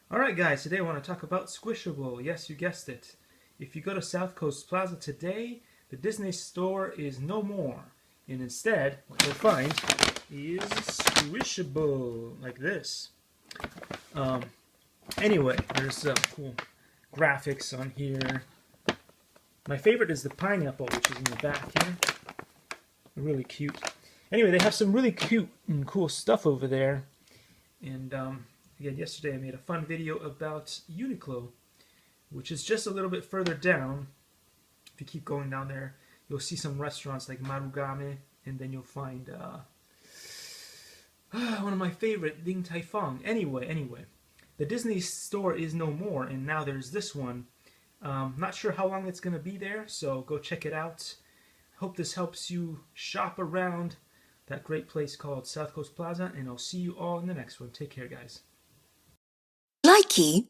Alright guys, today I want to talk about Squishable. Yes, you guessed it. If you go to Southcoast Plaza today, the Disney store is no more. And instead, what you'll find is Squishable, like this. Um, anyway, there's cool graphics on here. My favorite is the pineapple, which is in the back here. Really cute. Anyway, they have some really cute and cool stuff over there. And again, yesterday I made a fun video about Uniqlo, which is just a little bit further down. If you keep going down there, you'll see some restaurants like Marugame, and then you'll find one of my favorite, Ding Tai Fung. Anyway, the Disney store is no more, and now there's this one. Not sure how long it's going to be there, so go check it out. Hope this helps you shop around that great place called Southcoast Plaza, and I'll see you all in the next one. Take care, guys. Likey